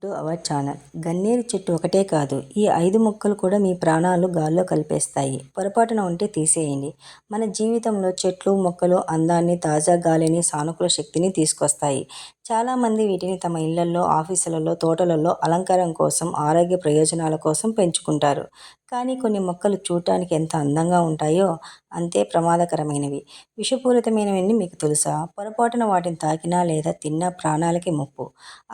To our channel. గన్నేరు చెట్టు ఒకటే కాదు, ఈ 5 మొక్కలు కూడా మీ ప్రాణాలు గాల్లో కలిపేస్తాయి. పొరపాటున ఉంటే తీసేయండి. మన జీవితంలో చెట్లు, మొక్కలు అందాన్ని, తాజా గాలిని, సానుకూల శక్తిని తీసుకొస్తాయి. చాలామంది వీటిని తమ ఇళ్లల్లో, ఆఫీసులలో, తోటలలో అలంకారం కోసం, ఆరోగ్య ప్రయోజనాల కోసం పెంచుకుంటారు. కానీ కొన్ని మొక్కలు చూడటానికి ఎంత అందంగా ఉంటాయో అంతే ప్రమాదకరమైనవి, విషపూరితమైనవని మీకు తెలుసా? పొరపాటున వాటిని తాకినా లేదా తిన్నా ప్రాణాలకి ముప్పు.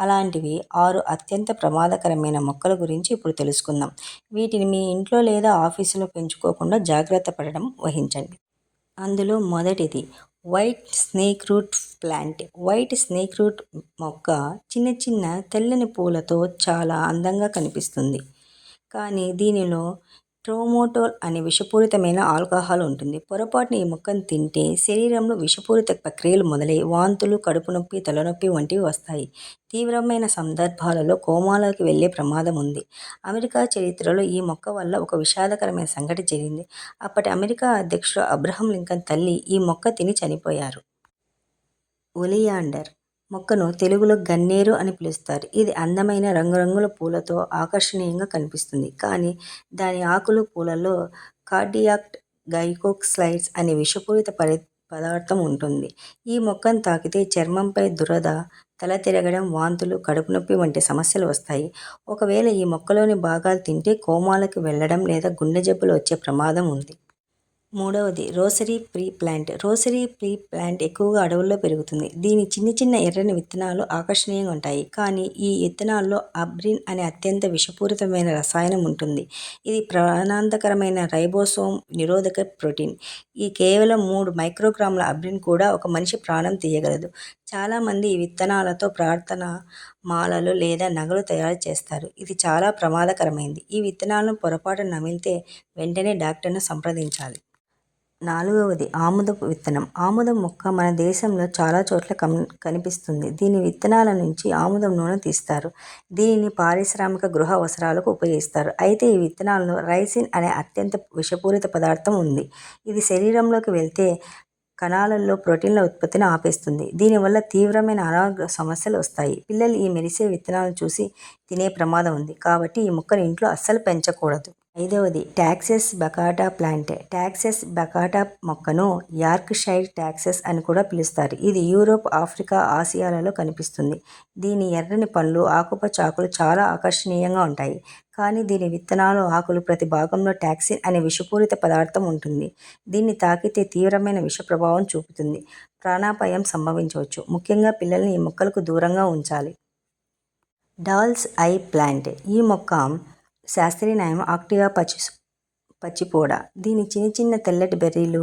అలాంటివి 6 అత్యంత ప్రమాదకరమైన మొక్కల గురించి ఇప్పుడు తెలుసుకుందాం. వీటిని మీ ఇంట్లో లేదా ఆఫీసులో పెంచుకోకుండా జాగ్రత్త పడడం వహించండి. అందులో మొదటిది white snake root plant. White snake root మొక్క చిన్న చిన్న తెల్లని పూలతో చాలా అందంగా కనిపిస్తుంది. కానీ దీనిలో ట్రోమోటోల్ అనే విషపూరితమైన ఆల్కహాల్ ఉంటుంది. పొరపాటున ఈ మొక్కను తింటే శరీరంలో విషపూరిత ప్రక్రియలు మొదలై వాంతులు, కడుపు నొప్పి, తలనొప్పి వంటివి వస్తాయి. తీవ్రమైన సందర్భాలలో కోమాలోకి వెళ్లే ప్రమాదం ఉంది. అమెరికా చరిత్రలో ఈ మొక్క వల్ల ఒక విషాదకరమైన సంఘటన జరిగింది. అప్పటి అమెరికా అధ్యక్షుడు అబ్రహం లింకన్ తల్లి ఈ మొక్క తిని చనిపోయారు. ఒలియాండర్ మొక్కను తెలుగులో గన్నేరు అని పిలుస్తారు. ఇది అందమైన రంగురంగుల పూలతో ఆకర్షణీయంగా కనిపిస్తుంది. కానీ దాని ఆకులు, పూలలో కార్డియాక్ గైకోక్సైడ్స్ అనే విషపూరిత పదార్థం ఉంటుంది. ఈ మొక్కను తాకితే చర్మంపై దురద, తల తిరగడం, వాంతులు, కడుపు నొప్పి వంటి సమస్యలు వస్తాయి. ఒకవేళ ఈ మొక్కలోని భాగాలు తింటే కోమాలకు వెళ్లడం లేదా గుండె జబ్బులు వచ్చే ప్రమాదం ఉంది. మూడవది rosary pre plant. Rosary pre plant ఎక్కువగా అడవుల్లో పెరుగుతుంది. దీని చిన్న చిన్న ఎర్రని విత్తనాలు ఆకర్షణీయంగా ఉంటాయి. కానీ ఈ విత్తనాల్లో అబ్రిన్ అనే అత్యంత విషపూరితమైన రసాయనం ఉంటుంది. ఇది ప్రాణాంతకరమైన రైబోసోమ్ నిరోధక ప్రోటీన్. ఈ కేవలం 3 మైక్రోగ్రాముల అబ్రిన్ కూడా ఒక మనిషి ప్రాణం తీయగలదు. చాలామంది ఈ విత్తనాలతో ప్రార్థన మాలలు లేదా నగలు తయారు చేస్తారు. ఇది చాలా ప్రమాదకరమైనది. ఈ విత్తనాలను పొరపాటున నమిలితే వెంటనే డాక్టర్ను సంప్రదించాలి. నాలుగవది ఆముదపు విత్తనం. ఆముదం మొక్క మన దేశంలో చాలా చోట్ల కనిపిస్తుంది. దీని విత్తనాల నుంచి ఆముదం నూనె తీస్తారు. దీనిని పారిశ్రామిక గృహ అవసరాలకు ఉపయోగిస్తారు. అయితే ఈ విత్తనాల్లో రైసిన్ అనే అత్యంత విషపూరిత పదార్థం ఉంది. ఇది శరీరంలోకి వెళ్తే కణాలలో ప్రోటీన్ల ఉత్పత్తిని ఆపేస్తుంది. దీనివల్ల తీవ్రమైన అనారోగ్య సమస్యలు వస్తాయి. పిల్లలు ఈ మెరిసే విత్తనాలను చూసి తినే ప్రమాదం ఉంది. కాబట్టి ఈ మొక్కను ఇంట్లో అస్సలు పెంచకూడదు. ఐదవది టాక్సస్ బకాటా ప్లాంట్. టాక్సస్ బకాటా మొక్కను యార్క్షైర్ టాక్సస్ అని కూడా పిలుస్తారు. ఇది యూరోప్, ఆఫ్రికా, ఆసియాలలో కనిపిస్తుంది. దీని ఎర్రని పండ్లు, ఆకుపచ్చ ఆకులు చాలా ఆకర్షణీయంగా ఉంటాయి. కానీ దీని విత్తనాలు, ఆకులు ప్రతి భాగంలో టాక్సిన్ అనే విషపూరిత పదార్థం ఉంటుంది. దీన్ని తాకితే తీవ్రమైన విష ప్రభావం చూపుతుంది. ప్రాణాపాయం సంభవించవచ్చు. ముఖ్యంగా పిల్లల్ని ఈ మొక్కలకు దూరంగా ఉంచాలి. Dolls I plant. ఈ మొక్క శాస్త్రీయ నామం ఆక్టివా పచ్చిపోడా. దీని చిన్న చిన్న తెల్లటి బెర్రీలు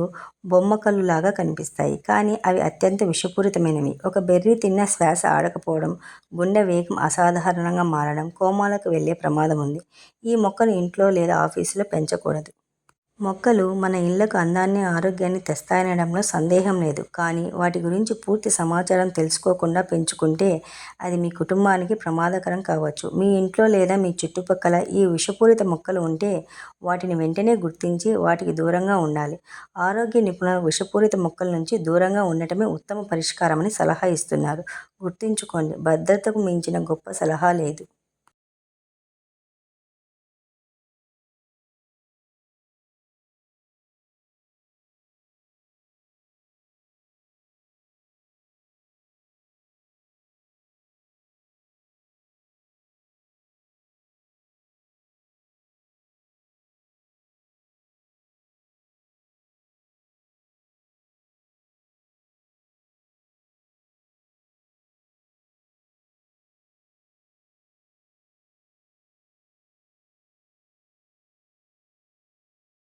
బొమ్మకల్లు లాగా కనిపిస్తాయి. కానీ అవి అత్యంత విషపూరితమైనవి. ఒక బెర్రీ తిన్నా శ్వాస ఆడకపోవడం, గుండె వేగం అసాధారణంగా మారడం, కోమాలకు వెళ్లే ప్రమాదం ఉంది. ఈ మొక్కను ఇంట్లో లేదా ఆఫీసులో పెంచకూడదు. మొక్కలు మన ఇళ్లకు అందాన్ని, ఆరోగ్యాన్ని తెస్తాయనడంలో సందేహం లేదు. కానీ వాటి గురించి పూర్తి సమాచారం తెలుసుకోకుండా పెంచుకుంటే అది మీ కుటుంబానికి ప్రమాదకరం కావచ్చు. మీ ఇంట్లో లేదా మీ చుట్టుపక్కల ఈ విషపూరిత మొక్కలు ఉంటే వాటిని వెంటనే గుర్తించి వాటికి దూరంగా ఉండాలి. ఆరోగ్య నిపుణులు విషపూరిత మొక్కల నుంచి దూరంగా ఉండటమే ఉత్తమ పరిష్కారమని సలహా ఇస్తున్నారు. గుర్తుంచుకోండి, భద్రతకు మించిన గొప్ప సలహా లేదు.